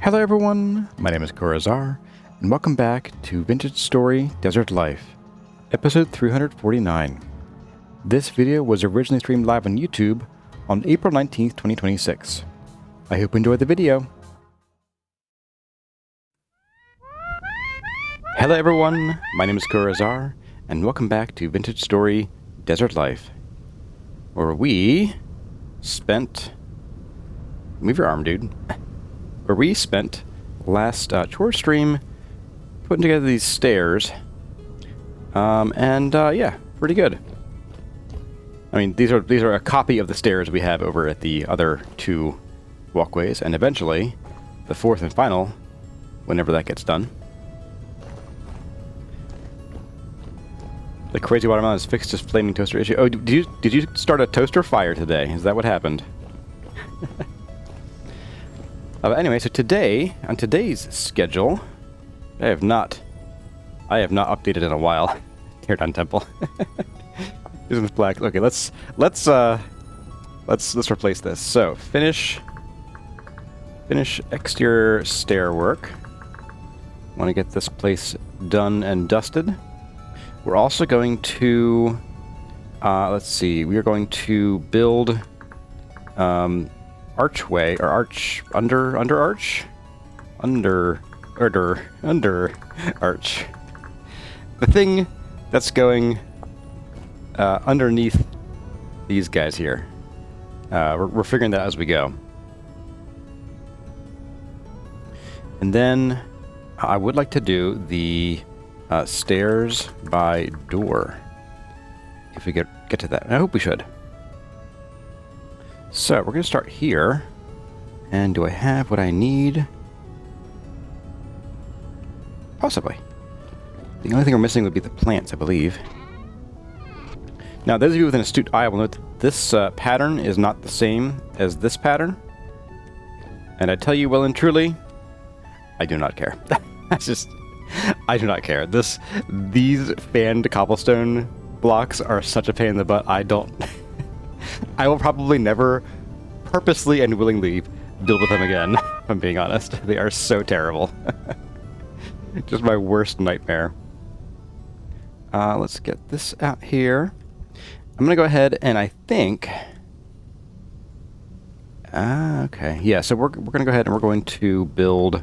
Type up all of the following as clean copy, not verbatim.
Hello everyone, my name is Corazar, and welcome back to Vintage Story Desert Life, episode 349. This video was originally streamed live on YouTube on April 19th, 2026. I hope you enjoyed the video. Hello everyone, my name is Corazar, and welcome back to Vintage Story Desert Life, where we spent... Move your arm, dude. Where we spent last chore stream putting together these stairs. Yeah, pretty good. I mean, these are a copy of the stairs we have over at the other two walkways, and eventually, the fourth and final, whenever that gets done. The crazy watermelon has fixed his flaming toaster issue. Oh, did you start a toaster fire today? Is that what happened? Anyway, so today, on today's schedule, I have not updated in a while. Tear down temple. Using this black. Okay, let's replace this. So finish exterior stair work. Want to get this place done and dusted. We're also going to let's see. We are going to build archway or under arch. The thing that's going underneath these guys here. We're figuring that as we go. And then I would like to do the stairs by door. If we get to that. And I hope we should. So, we're going to start here. And do I have what I need? Possibly. The only thing we're missing would be the plants, I believe. Now, those of you with an astute eye will note that this pattern is not the same as this pattern. And I tell you well and truly, I do not care. I do not care. These fanned cobblestone blocks are such a pain in the butt. I will probably never purposely and willingly build with them again, if I'm being honest. They are so terrible. Just my worst nightmare. Let's get this out here. I'm going to go ahead and I think... okay. Yeah, so we're going to go ahead and we're going to build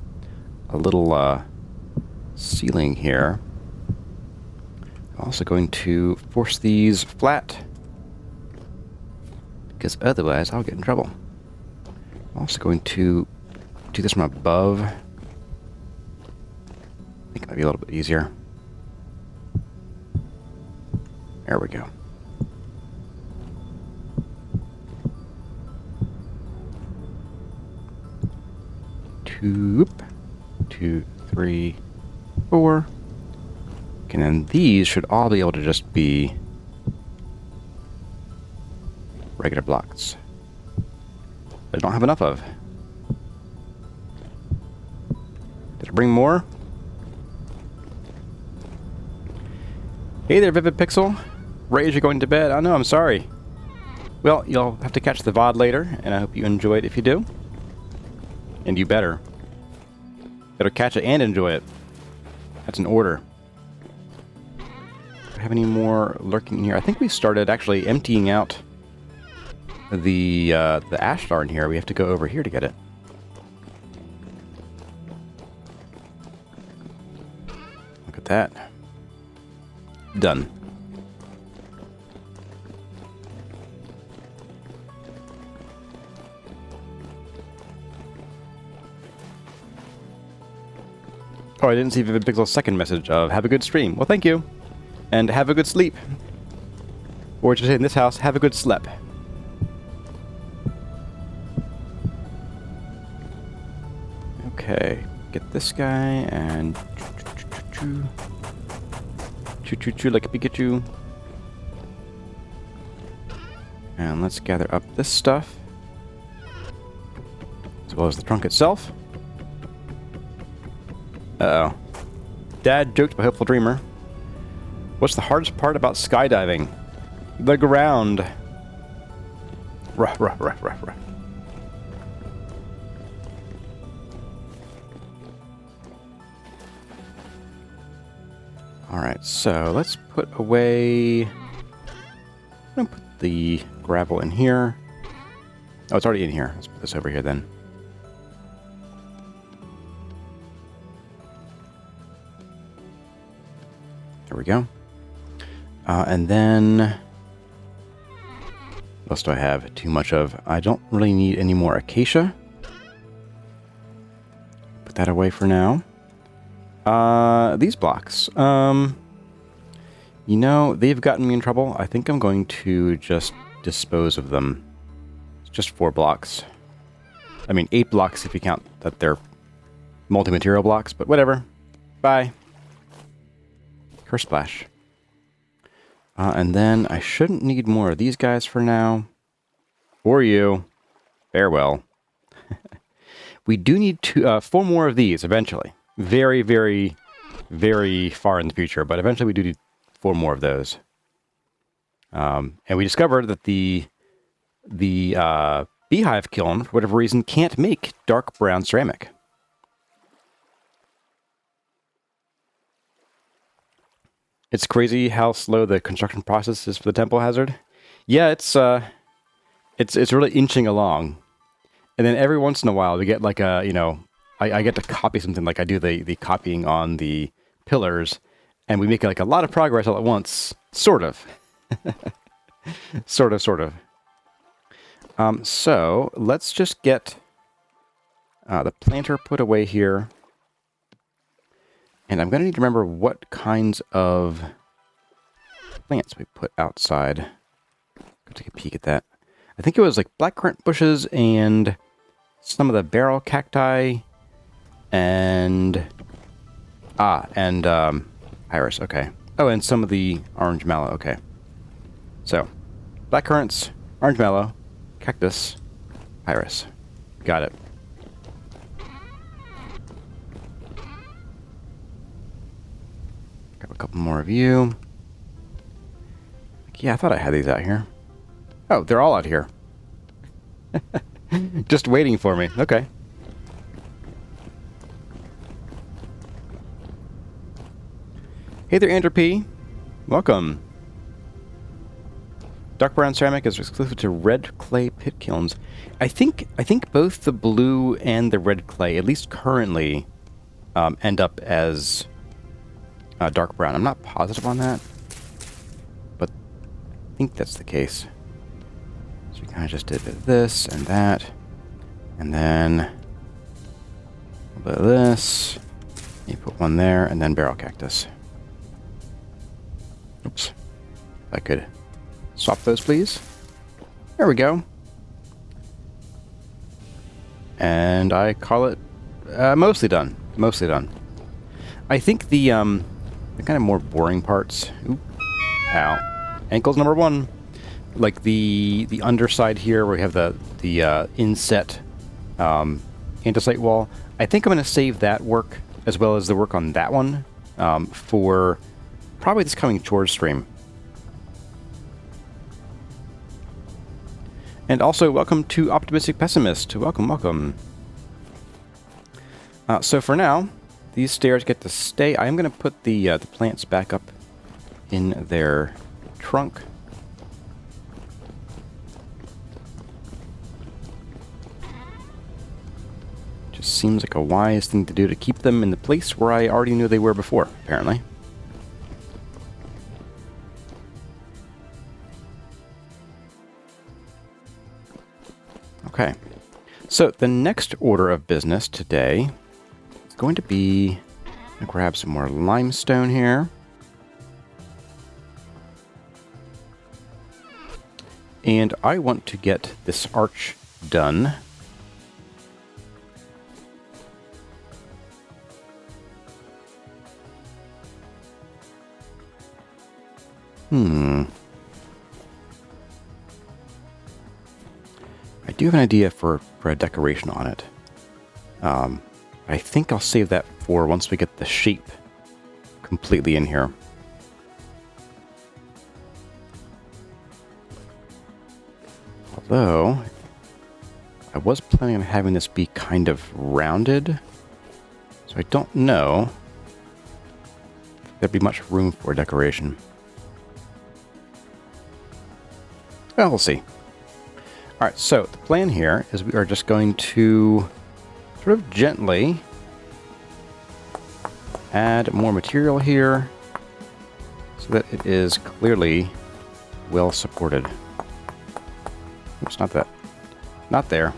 a little ceiling here. I'm also going to force these flat, because otherwise I'll get in trouble. I'm also going to do this from above. I think it might be a little bit easier. There we go. Two, 3, 4. And then these should all be able to just be regular blocks. I don't have enough of. Did I bring more? Hey there, Vivid Pixel. Right as you're going to bed. Oh no, I'm sorry. Well, you'll have to catch the VOD later, and I hope you enjoy it if you do. And you better. Better catch it and enjoy it. That's an order. Do I have any more lurking in here? I think we started actually emptying out the ash star in here. We have to go over here to get it. Look at that. Done. Oh, I didn't see Vivid Pixel's second message of have a good stream. Well, thank you. And have a good sleep. Or to say in this house, have a good slep. Okay, get this guy and choo like a Pikachu. And let's gather up this stuff, as well as the trunk itself. Uh-oh. Dad joked by Hopeful Dreamer. What's the hardest part about skydiving? The ground. Ruh. Alright, so let's put away... I'm going to put the gravel in here. Oh, it's already in here. Let's put this over here then. There we go. And then... what else do I have too much of? I don't really need any more acacia. Put that away for now. These blocks. You know, they've gotten me in trouble. I think I'm going to just dispose of them. It's just 4 blocks. I mean, 8 blocks if you count that they're multi-material blocks, but whatever. Bye. Curse splash. And then I shouldn't need more of these guys for now. Or you. Farewell. We do need 4 more of these eventually. Very, very, very far in the future, but eventually we do need 4 more of those. And we discovered that the beehive kiln, for whatever reason, can't make dark brown ceramic. It's crazy how slow the construction process is for the temple hazard. Yeah, it's really inching along. And then every once in a while we get like a, you know, I get to copy something like I do the copying on the pillars, and we make like a lot of progress all at once. Sort of. sort of. So let's just get the planter put away here. And I'm going to need to remember what kinds of plants we put outside. Go take a peek at that. I think it was like blackcurrant bushes and some of the barrel cacti and iris. Okay. Oh, and some of the orange mallow. Okay. So, blackcurrants, orange mallow, cactus, iris. Got it. Grab a couple more of you. Yeah, I thought I had these out here. Oh, they're all out here. Just waiting for me. Okay. Hey there, Andrew P. Welcome. Dark brown ceramic is exclusive to red clay pit kilns. I think both the blue and the red clay, at least currently, end up as dark brown. I'm not positive on that, but I think that's the case. So we kind of just did this and that, and then a little bit of this. You put one there, and then barrel cactus. Oops. If I could swap those, please. There we go. And I call it mostly done. Mostly done. I think the kind of more boring parts. Oop. Ow. Ankles number 1. Like the underside here, where we have the inset andesite wall. I think I'm going to save that work as well as the work on that one for probably this coming chores stream. And also, welcome to Optimistic Pessimist. Welcome, welcome. So for now, these stairs get to stay. I am going to put the plants back up in their trunk. Just seems like a wise thing to do to keep them in the place where I already knew they were before, apparently. Okay, so the next order of business today is going to be, I'm going to grab some more limestone here. And I want to get this arch done. I do have an idea for a decoration on it. I think I'll save that for once we get the shape completely in here. Although, I was planning on having this be kind of rounded, so I don't know if there'd be much room for decoration. Well, we'll see. Alright, so the plan here is we are just going to sort of gently add more material here so that it is clearly well supported. Oops, not that. Not there.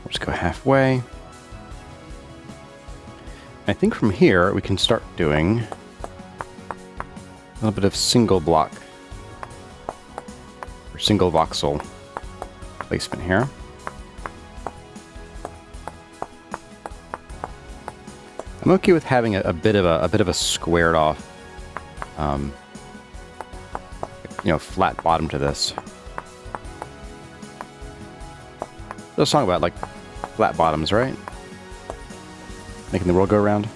Let's go halfway. I think from here we can start doing a little bit of single block or single voxel placement here. I'm okay with having a bit of a squared off, flat bottom to this. There's a song about like flat bottoms, right? Making the world go round.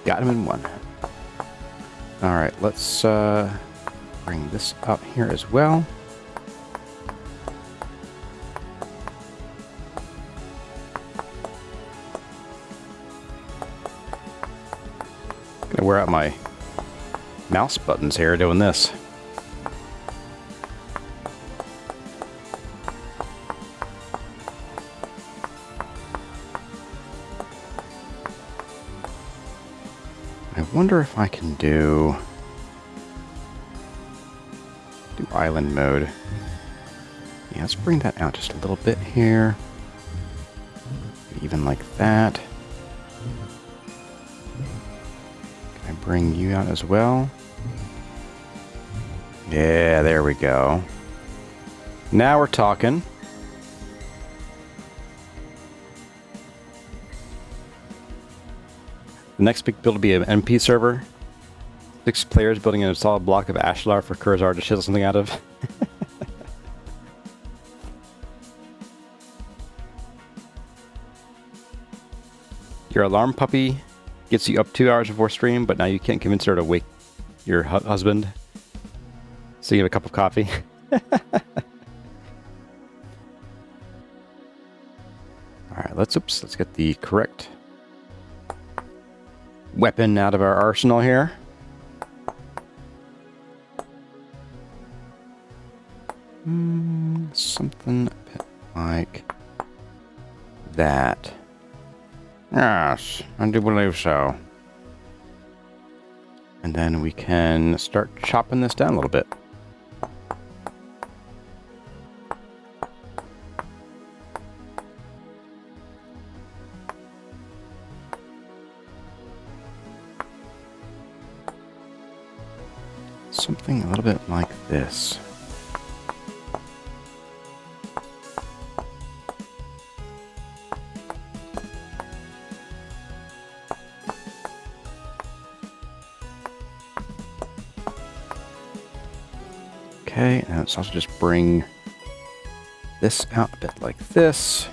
Got him in one. All right, let's bring this up here as well. Gonna wear out my mouse buttons here doing this. I wonder if I can do island mode. Yeah, let's bring that out just a little bit here. Even like that. Can I bring you out as well? Yeah, there we go. Now we're talking. The next big build will be an MP server. 6 players building a solid block of ashlar for Curzar to chisel something out of. Your alarm puppy gets you up 2 hours before stream, but now you can't convince her to wake your husband. So you have a cup of coffee. Alright, let's get the correct weapon out of our arsenal here. Something a bit like that. Yes, I do believe so. And then we can start chopping this down a little bit. Something a little bit like this. Okay, and let's also just bring this out a bit like this.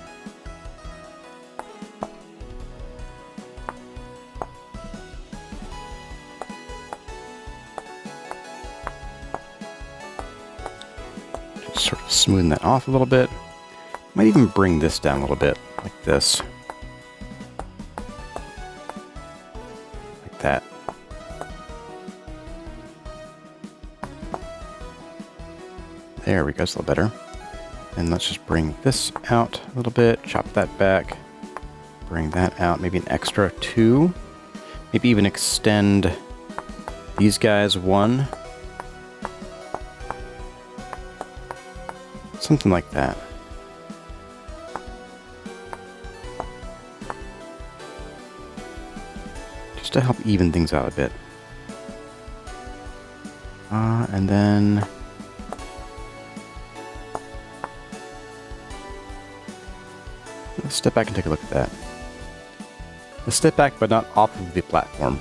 Just sort of smoothing that off a little bit. Might even bring this down a little bit, like this. Like that. There we go, it's a little better. And let's just bring this out a little bit, chop that back, bring that out, maybe an extra 2. Maybe even extend these guys 1. Something like that. Just to help even things out a bit. And then let's step back and take a look at that. Let's step back, but not off of the platform.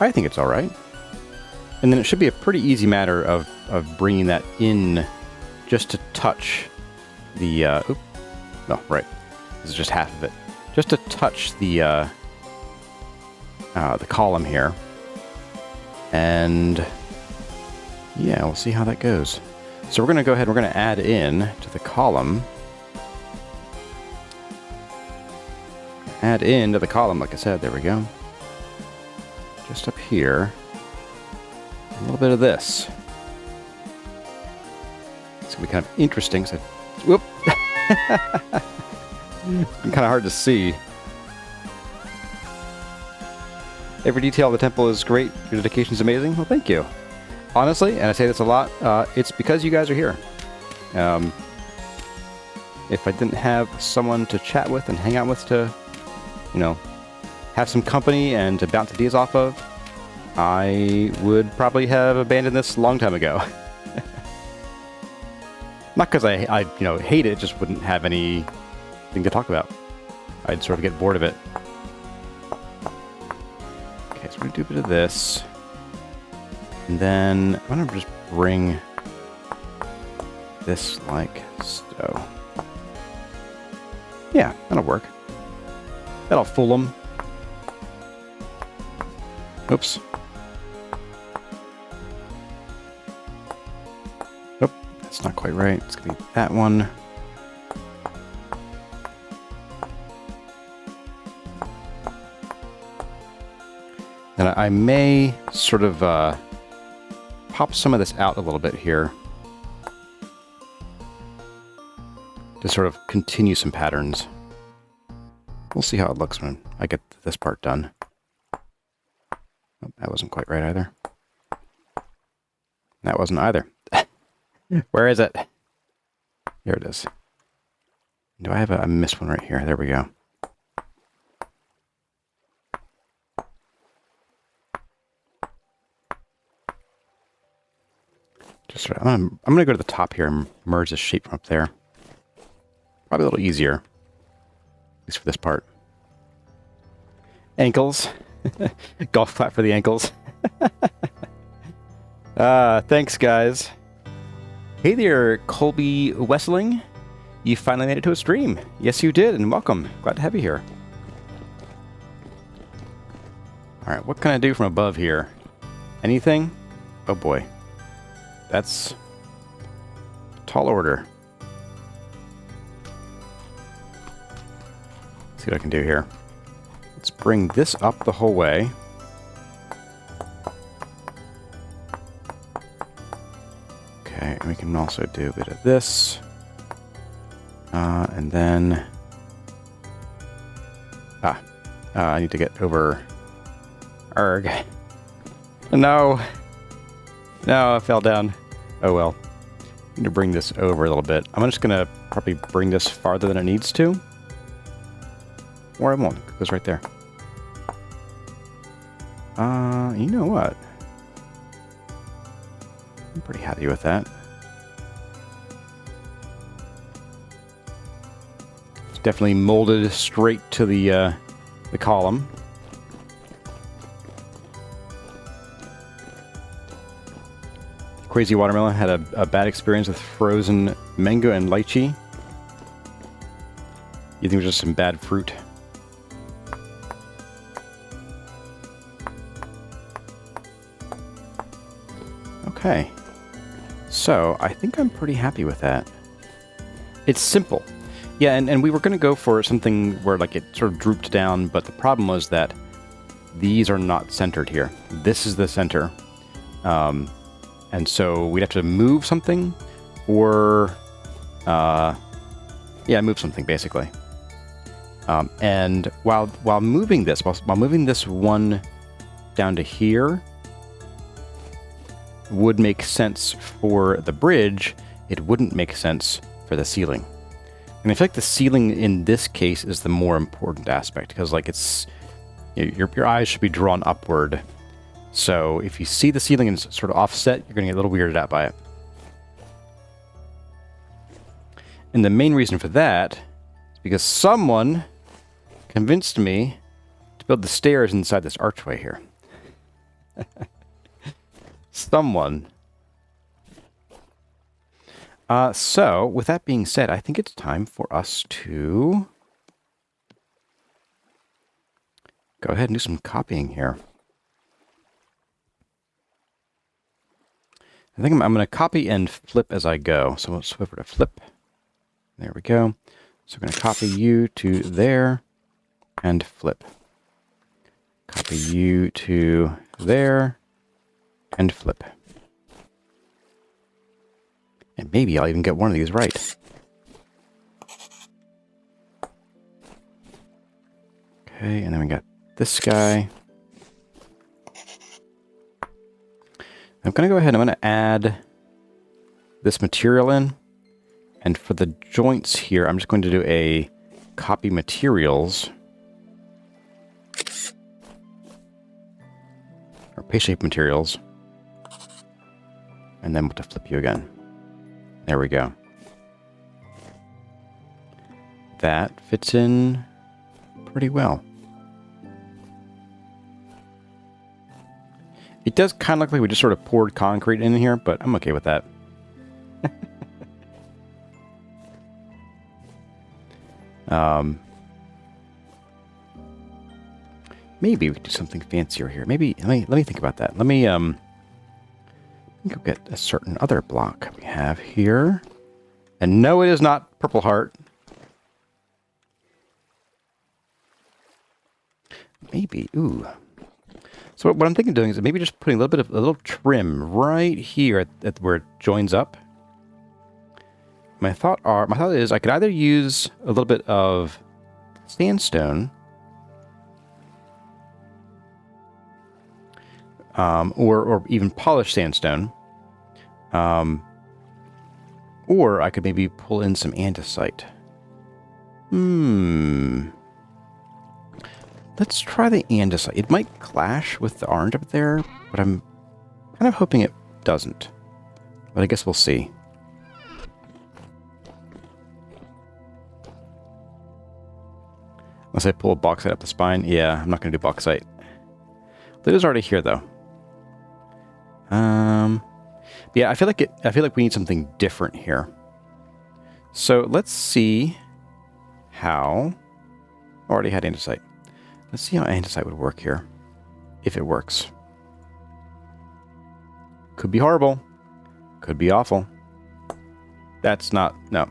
I think it's alright. And then it should be a pretty easy matter of bringing that in just to touch the... no, right. This is just half of it. Just to touch the the column here. And yeah, we'll see how that goes. So we're going to go ahead and we're going to add in to the column. Add into the column, like I said. There we go. Just up here. A little bit of this. It's going to be kind of interesting. So, whoop! Kind of hard to see. Every detail of the temple is great. Your dedication is amazing. Well, thank you. Honestly, and I say this a lot, it's because you guys are here. If I didn't have someone to chat with and hang out with to, you know, have some company and to bounce ideas off of, I would probably have abandoned this a long time ago. Not because I you know, hate it, just wouldn't have anything to talk about. I'd sort of get bored of it. Okay, so we're going to do a bit of this. And then I'm going to just bring this like so. Yeah, that'll work. That'll fool them. Oops. Nope, that's not quite right. It's going to be that one. And I may sort of pop some of this out a little bit here to sort of continue some patterns. We'll see how it looks when I get this part done. Oh, that wasn't quite right either. That wasn't either. Where is it? Here it is. Do I have I missed one right here? There we go. Just I'm gonna go to the top here and merge this shape from up there. Probably a little easier, at least for this part. Ankles, golf clap for the ankles. Thanks, guys. Hey there, Colby Wessling. You finally made it to a stream. Yes, you did, and welcome. Glad to have you here. All right, what can I do from above here? Anything? Oh boy. That's tall order. Let's see what I can do here. Let's bring this up the whole way. Okay, and we can also do a bit of this. And then... I need to get over... Arg. No! No, I fell down. Oh well. I need to bring this over a little bit. I'm just going to probably bring this farther than it needs to. Or I won't. It goes right there. You know what? I'm pretty happy with that. It's definitely molded straight to the column. Crazy Watermelon had a bad experience with frozen mango and lychee. You think it was just some bad fruit? Okay. So, I think I'm pretty happy with that. It's simple. Yeah, and we were going to go for something where like it sort of drooped down, but the problem was that these are not centered here. This is the center. And so we'd have to move something or, yeah, move something basically. And while moving this, while moving this one down to here would make sense for the bridge, it wouldn't make sense for the ceiling. And I feel like the ceiling in this case is the more important aspect because like it's, your eyes should be drawn upward. So if you see the ceiling and it's sort of offset, you're going to get a little weirded out by it. And the main reason for that is because someone convinced me to build the stairs inside this archway here. Someone. So, with that being said, I think it's time for us to go ahead and do some copying here. I think I'm going to copy and flip as I go. So we'll switch over to flip. There we go. So I'm going to copy you to there and flip. Copy you to there and flip. And maybe I'll even get one of these right. Okay, and then we got this guy. I'm going to go ahead and I'm going to add this material in. And for the joints here, I'm just going to do a copy materials. Or paste shape materials. And then we'll have to flip you again. There we go. That fits in pretty well. It does kind of look like we just sort of poured concrete in here, but I'm okay with that. Maybe we could do something fancier here. Maybe let me think about that. Let me go get a certain other block we have here. And no, it is not Purple Heart. Maybe, ooh. So what I'm thinking of doing is maybe just putting a little bit of a little trim right here at where it joins up. My thought is I could either use a little bit of sandstone, or even polished sandstone, or I could maybe pull in some andesite. Let's try the andesite. It might clash with the orange up there, but I'm kind of hoping it doesn't. But I guess we'll see. Unless I pull a bauxite up the spine. Yeah, I'm not going to do bauxite. It is already here, though. Yeah, I feel like we need something different here. So let's see how. Already had andesite. Let's see how andesite would work here, if it works. Could be horrible. Could be awful. That's not no.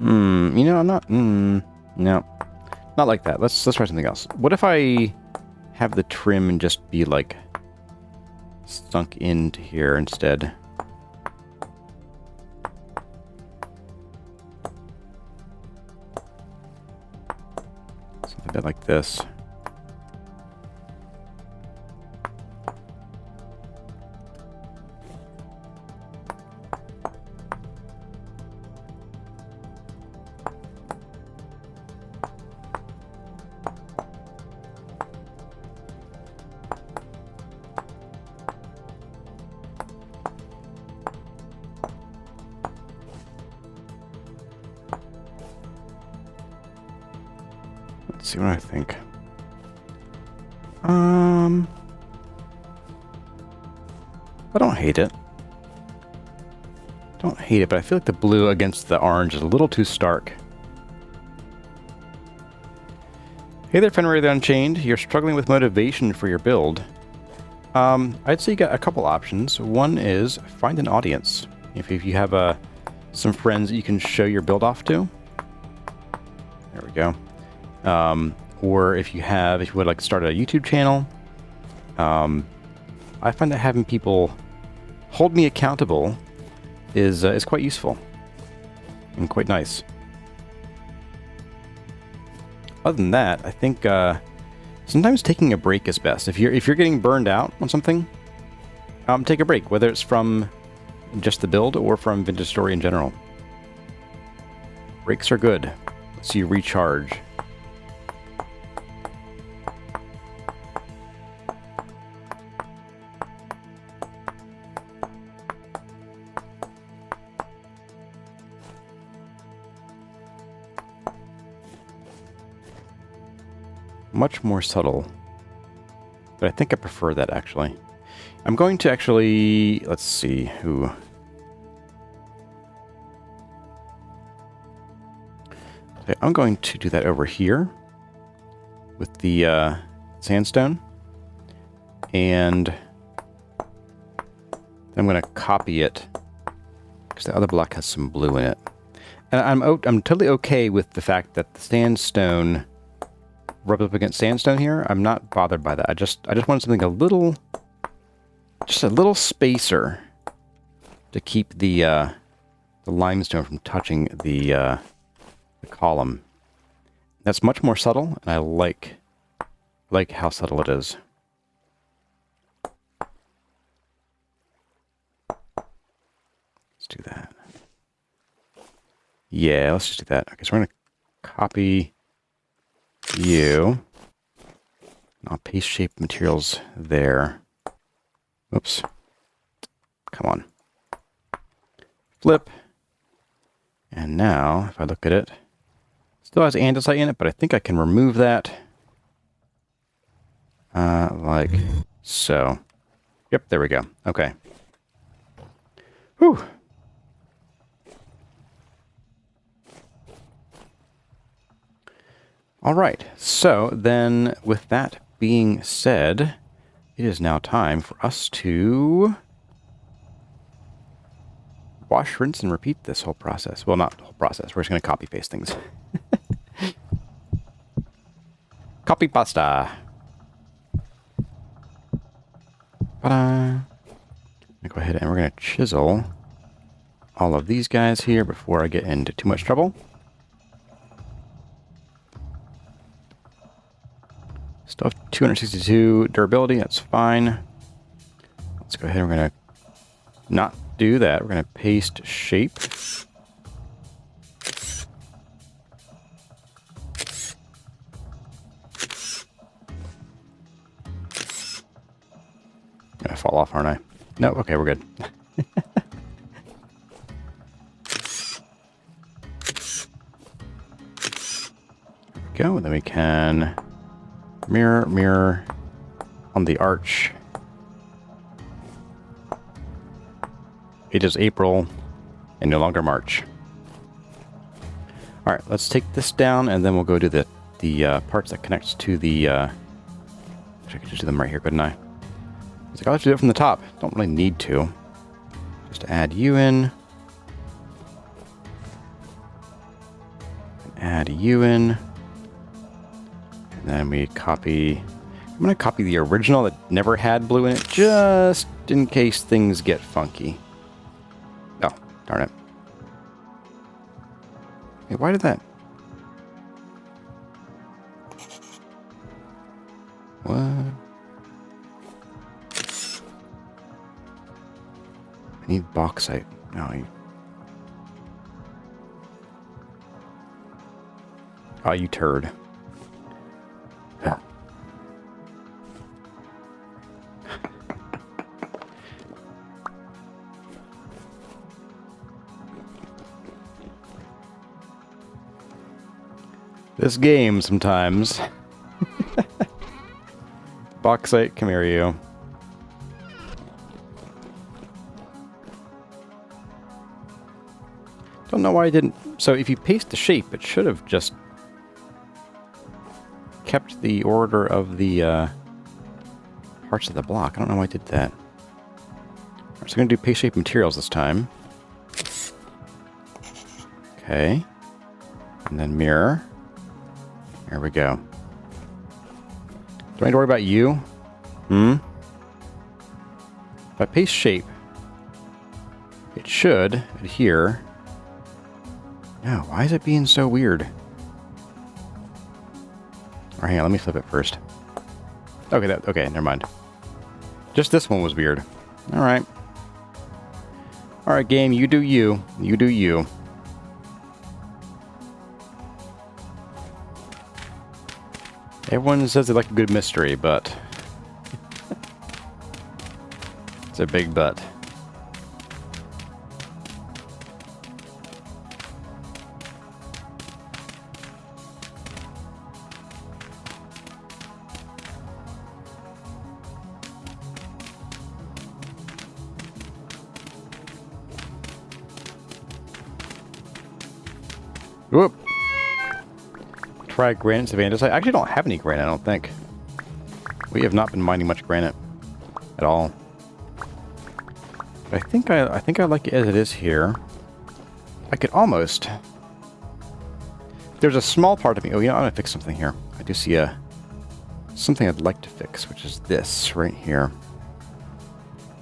You know, I'm not, no, not like that. Let's try something else. What if I have the trim and just be like sunk into here instead? Something a bit like this. Let's see what I think. I don't hate it. Don't hate it, but I feel like the blue against the orange is a little too stark. Hey there, Fenrir the Unchained. You're struggling with motivation for your build. I'd say you got a couple options. One is find an audience. If you have some friends that you can show your build off to. There we go. Or if you would like to start a YouTube channel, I find that having people hold me accountable is quite useful and quite nice. Other than that, I think sometimes taking a break is best. If you're getting burned out on something, take a break, whether it's from just the build or from Vintage Story in general. Breaks are good. Lets you recharge. Much more subtle, but I think I prefer that actually. I'm going to actually, let's see, who... Okay, I'm going to do that over here with the sandstone. And I'm going to copy it because the other block has some blue in it. And I'm totally okay with the fact that the sandstone rubs up against sandstone here. I'm not bothered by that. I just want something just a little spacer to keep the limestone from touching the column. That's much more subtle, and I like how subtle it is. Let's do that. Yeah, let's just do that. Okay, so we're going to copy you. I'll paste shape materials there. Oops. Come on. Flip. And now, if I look at it, still has andesite in it, but I think I can remove that. Like so. Yep, there we go. Okay. Whew. All right, so then with that being said, it is now time for us to wash, rinse, and repeat this whole process. Well, not the whole process. We're just going to copy paste things. Copy pasta. Ta-da. Go ahead and we're going to chisel all of these guys here before I get into too much trouble. Still have 262 durability, that's fine. Let's go ahead and we're going to not do that. We're going to paste shape. I'm going to fall off, aren't I? No, okay, we're good. There we go, and then we can mirror on the arch. It is April and no longer March. All right, let's take this down and then we'll go to the parts that connects to the... I could just do them right here, couldn't I? It's like, I'll have to do it from the top. Don't really need to. Just add you in. Add you in. And then we copy... I'm going to copy the original that never had blue in it, just in case things get funky. Oh, darn it. Hey, why did that... What? I need bauxite. No, oh, you turd. This game sometimes. Bauxite, come here, you. Don't know why I didn't. So if you paste the shape, it should have just kept the order of the parts of the block. I don't know why I did that. All right, so I'm going to do paste shape materials this time. Okay. And then mirror. There we go. Do I need to worry about you? If I paste shape, it should adhere. No, why is it being so weird? All right, hang on, let me flip it first. Okay, okay, never mind. Just this one was weird. All right. All right, game, you do you. You do you. Everyone says they like a good mystery, but it's a big but. Whoop! Try granite advantage. I actually don't have any granite, I don't think. We have not been mining much granite at all. But I think I like it as it is here. I could almost... There's a small part of me... Oh, you know, I'm going to fix something here. I do see something I'd like to fix, which is this right here.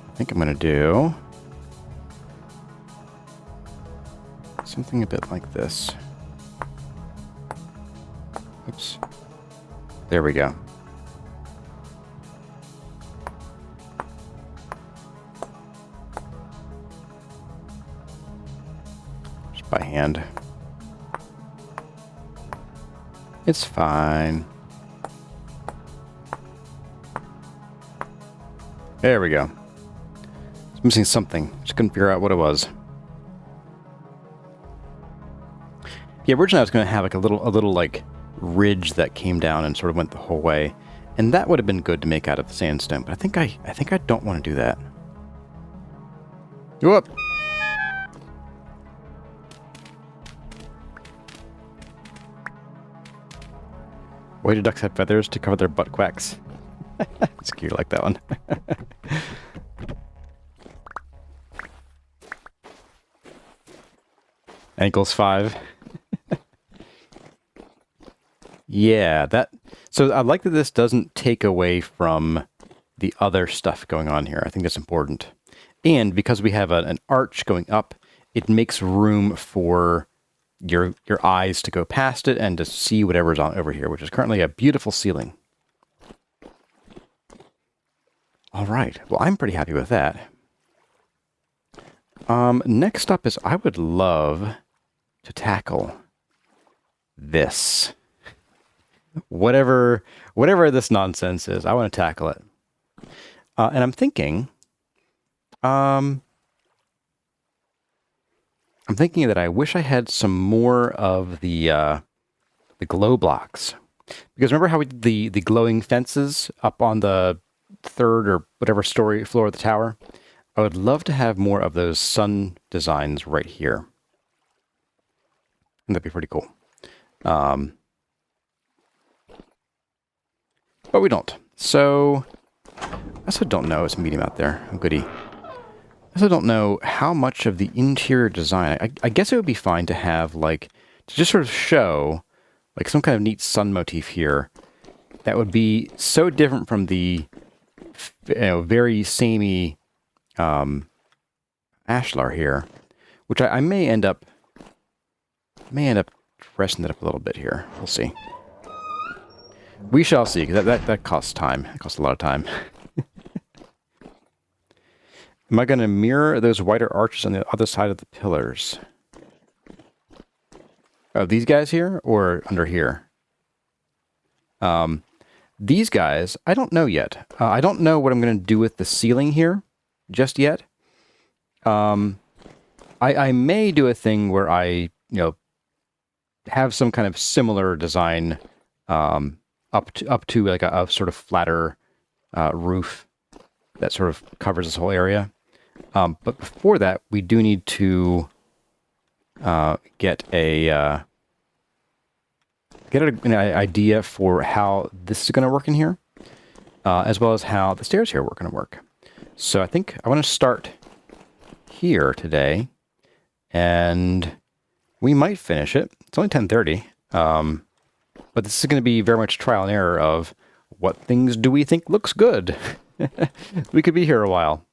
I think I'm going to do... something a bit like this. Oops. There we go. Just by hand. It's fine. There we go. It's missing something. Just couldn't figure out what it was. Yeah, originally I was going to have like a little like ridge that came down and sort of went the whole way, and that would have been good to make out of the sandstone. But I think I don't want to do that. Whoop! Why do ducks have feathers? To cover their butt quacks. It's cute, I like that one. Ankles 5. Yeah, that... So I like that this doesn't take away from the other stuff going on here. I think that's important. And because we have an arch going up, it makes room for your eyes to go past it and to see whatever's on over here, which is currently a beautiful ceiling. All right. Well, I'm pretty happy with that. Next up is I would love to tackle this. Whatever this nonsense is, I want to tackle it. And I'm thinking that I wish I had some more of the glow blocks. Because remember how we did the glowing fences up on the 3rd or whatever floor of the tower? I would love to have more of those sun designs right here. And that'd be pretty cool. But we don't. So, I also don't know. It's medium out there. Oh, goody. I also don't know how much of the interior design... I guess it would be fine to have, like, to just sort of show, like, some kind of neat sun motif here that would be so different from the, very samey ashlar here, which I may end up dressing it up a little bit here. We'll see. We shall see, because that costs time. It costs a lot of time. Am I going to mirror those wider arches on the other side of the pillars? Oh, these guys here or under here? These guys, I don't know yet. I don't know what I'm going to do with the ceiling here just yet. I may do a thing where I, have some kind of similar design up to like a sort of flatter roof that sort of covers this whole area. But before that, we do need to get an idea for how this is going to work in here, as well as how the stairs here are going to work. So I think I want to start here today, and we might finish it. It's only 10:30, but this is going to be very much trial and error of what things do we think looks good. We could be here a while.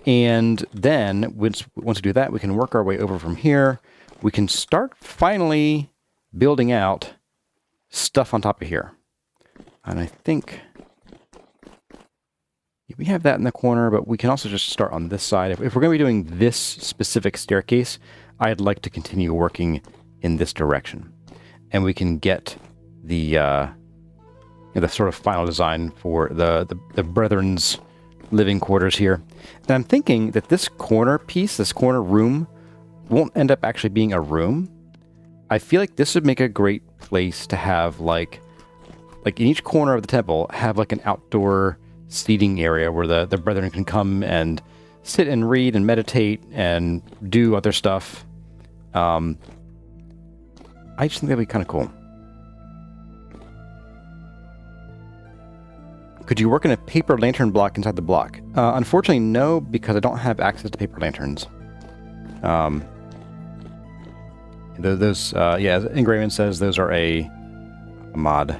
And then, once we do that, we can work our way over from here. We can start finally building out stuff on top of here. And I think we have that in the corner, but we can also just start on this side. If we're going to be doing this specific staircase, I'd like to continue working in this direction. And we can get the sort of final design for the Brethren's living quarters here. And I'm thinking that this corner piece, this corner room, won't end up actually being a room. I feel like this would make a great place to have like in each corner of the temple, have like an outdoor seating area where the Brethren can come and sit and read and meditate and do other stuff. I just think that'd be kind of cool. Could you work in a paper lantern block inside the block? Unfortunately, no, because I don't have access to paper lanterns. Those, yeah, as Engraving says, those are a mod.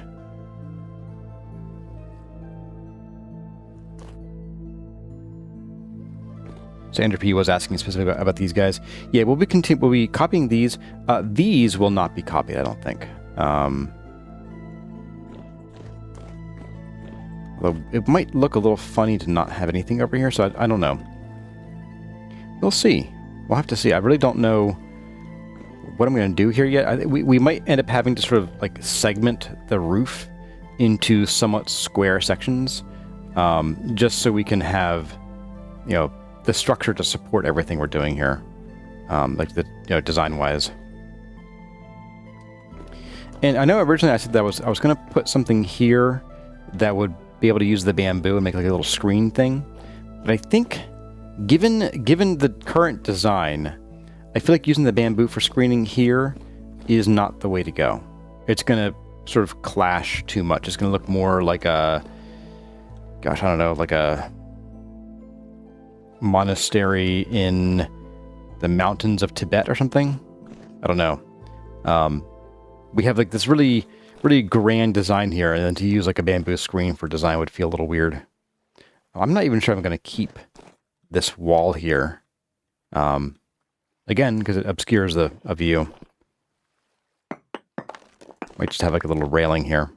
So Andrew P was asking specifically about these guys. Yeah, we'll be copying these. These will not be copied, I don't think. Although it might look a little funny to not have anything over here, so I don't know. We'll see. We'll have to see. I really don't know what I'm going to do here yet. We might end up having to sort of like segment the roof into somewhat square sections, just so we can have, you know, the structure to support everything we're doing here, like the, you know, design-wise. And I know originally I said that I was going to put something here that would be able to use the bamboo and make like a little screen thing, but I think given the current design, I feel like using the bamboo for screening here is not the way to go. It's going to sort of clash too much. It's going to look more like a, gosh, I don't know, like a monastery in the mountains of Tibet or something. I don't know. We have like this really grand design here, and then to use like a bamboo screen for design would feel a little weird. I'm not even sure I'm going to keep this wall here. Again, because it obscures a view. Might just have like a little railing here.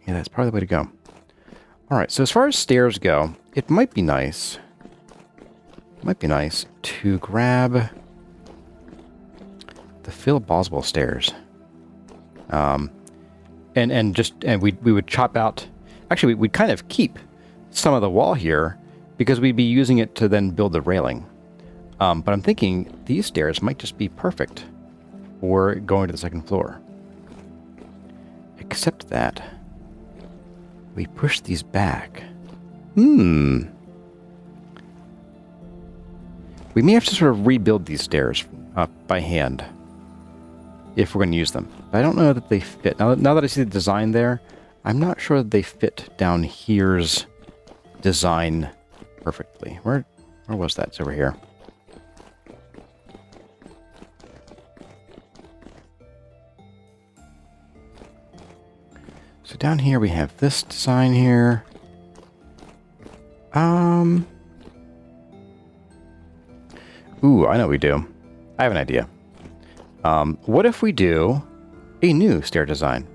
Yeah, that's probably the way to go. Alright, so as far as stairs go, it might be nice. To grab the Phil Boswell stairs. And we would chop out. Actually, we'd kind of keep some of the wall here because we'd be using it to then build the railing. But I'm thinking these stairs might just be perfect for going to the second floor. Except that we push these back. We may have to sort of rebuild these stairs by hand if we're going to use them. But I don't know that they fit. Now that I see the design there, I'm not sure that they fit down here's design perfectly. Where was that? It's over here. So down here we have this design here. Ooh, I know what we do. I have an idea. What if we do a new stair design?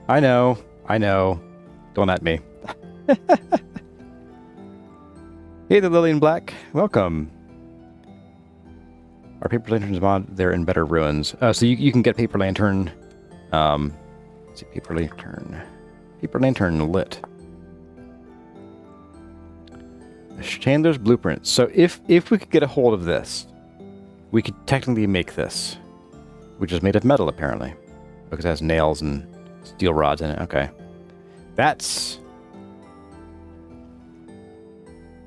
I know. Don't at me. Hey there, Lily in Black. Welcome. Our paper lanterns mod, they're in better ruins. So you can get paper lantern. Let's see, paper lantern lit. Chandler's blueprint. So if we could get a hold of this, we could technically make this, which is made of metal apparently, because it has nails and steel rods in it. Okay, that's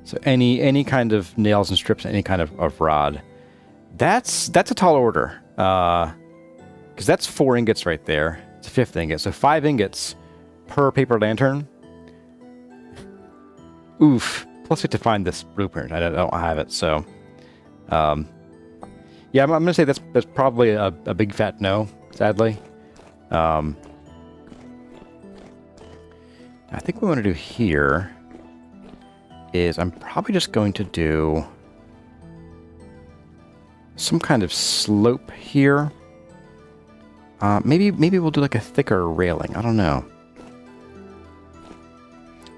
so any kind of nails and strips, any kind of rod. That's a tall order, because that's 4 ingots right there. It's a 5th ingot, so 5 ingots per paper lantern. Oof. Plus, we have to find this blueprint. I don't have it, so yeah, I'm gonna say that's probably a big fat no. Sadly, I think what we want to do here is I'm probably just going to do some kind of slope here. Maybe we'll do like a thicker railing. I don't know.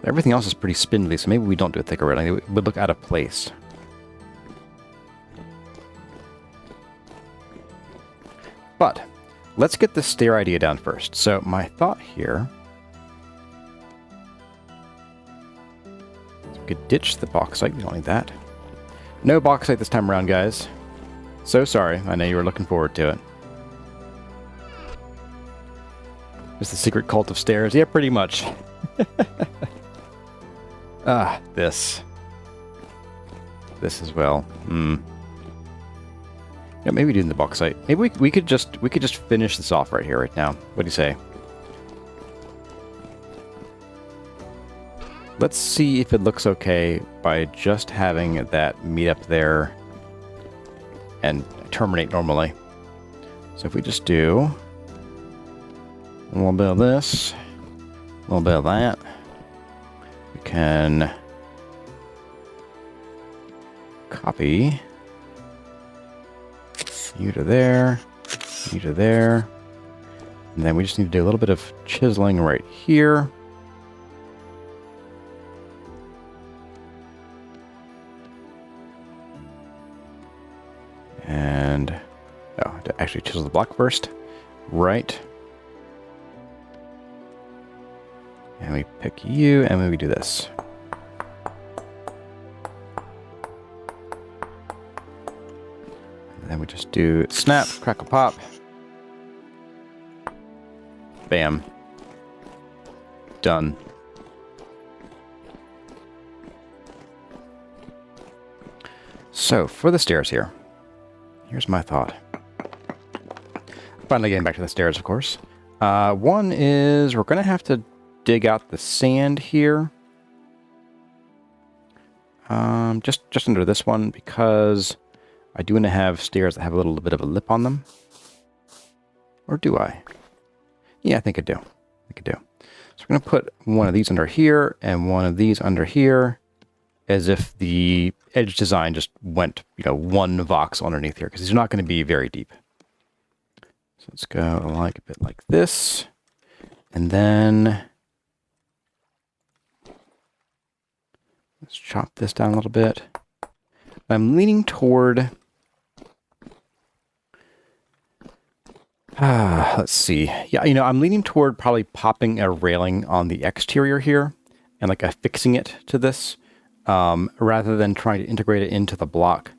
Everything else is pretty spindly, so maybe we don't do a thicker railing. It would look out of place. But let's get the stair idea down first. So my thought here, we could ditch the bauxite. We don't need that. No bauxite this time around, guys. So sorry. I know you were looking forward to it. It's the secret cult of stairs. Yeah, pretty much. Ah, this. This as well. Yeah, maybe do in the bauxite. Maybe we could just finish this off right here, right now. What do you say? Let's see if it looks okay by just having that meet up there and terminate normally. So if we just do a little bit of this, a little bit of that, we can copy you to there, you to there, and then we just need to do a little bit of chiseling right here. And, oh, to actually chisel the block first. Right. And we pick you, and then we do this. And then we just do snap, crackle, pop. Bam. Done. So, for the stairs here. Here's my thought. Finally getting back to the stairs, of course. One is we're going to have to dig out the sand here. Just under this one, because I do want to have stairs that have a little bit of a lip on them. Or do I? Yeah, I think I do. So we're going to put one of these under here and one of these under here, as if the edge design just went, one voxel underneath here, because these are not going to be very deep. So let's go like a bit like this, and then let's chop this down a little bit. I'm leaning toward, let's see. Yeah, I'm leaning toward probably popping a railing on the exterior here and like affixing it to this. Rather than trying to integrate it into the block,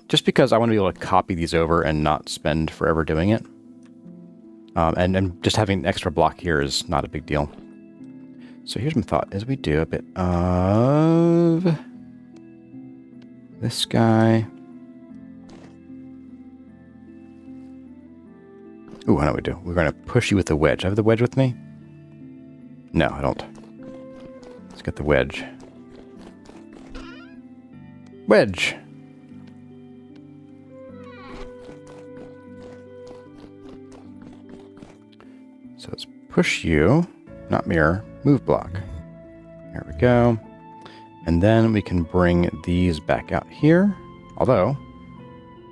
just because I want to be able to copy these over and not spend forever doing it. And just having an extra block here is not a big deal. So here's my thought, is we do a bit of this guy. Ooh, I know what we do. We're going to push you with the wedge. I have the wedge with me? No, I don't. Let's get the wedge. Wedge. So let's push you, not mirror, move block. There we go. And then we can bring these back out here. Although,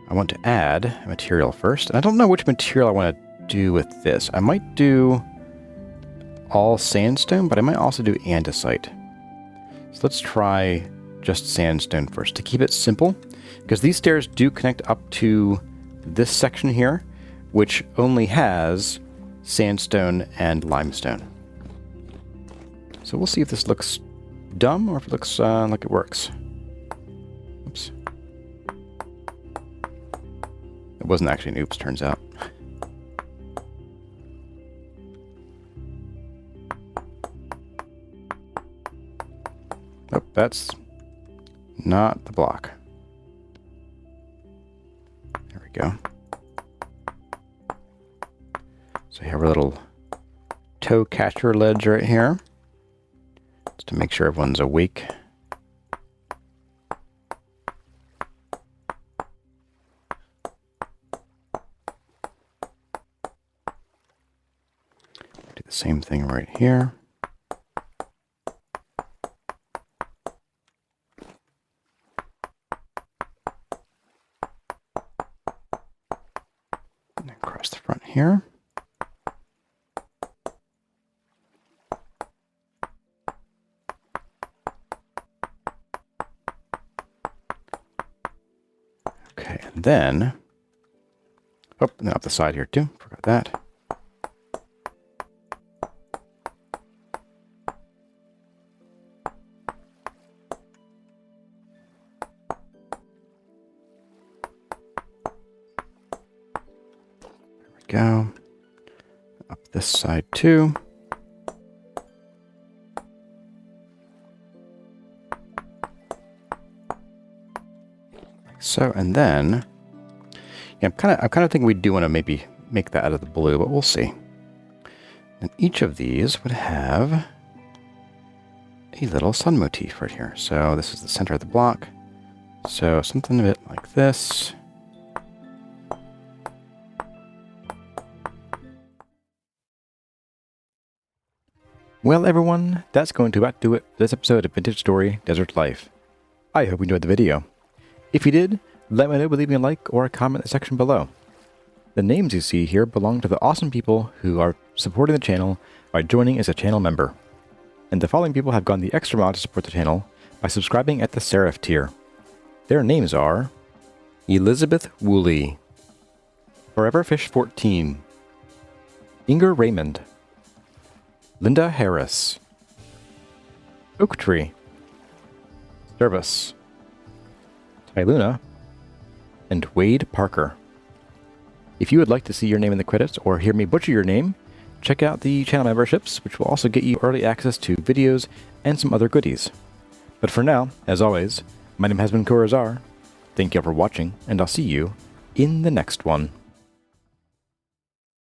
I want to add a material first. And I don't know which material I want to do with this. I might do all sandstone, but I might also do andesite. So let's try just sandstone first to keep it simple, because these stairs do connect up to this section here, which only has sandstone and limestone. So we'll see if this looks dumb or if it looks like it works. Oops. It wasn't actually an oops, turns out. Nope, that's not the block. There we go. So we have our little toe catcher ledge right here, just to make sure everyone's awake. Do the same thing right here. And then across the front here. Okay, and then, oh, and then up the side here too, forgot that. There we go. Up this side too. So, and then, yeah, I'm kind of thinking we do want to maybe make that out of the blue, but we'll see. And each of these would have a little sun motif right here. So this is the center of the block. So something a bit like this. Well, everyone, that's going to about do it for this episode of Vintage Story Desert Life. I hope you enjoyed the video. If you did, let me know by leaving a like or a comment in the section below. The names you see here belong to the awesome people who are supporting the channel by joining as a channel member. And the following people have gone the extra mile to support the channel by subscribing at the Seraph tier. Their names are Elizabeth Woolley, Foreverfish14, Inger Raymond, Linda Harris, Oak Tree, Service, Tyluna, and Wade Parker. If you would like to see your name in the credits or hear me butcher your name, check out the channel memberships, which will also get you early access to videos and some other goodies. But for now, as always, my name has been Kurazar. Thank you all for watching, and I'll see you in the next one.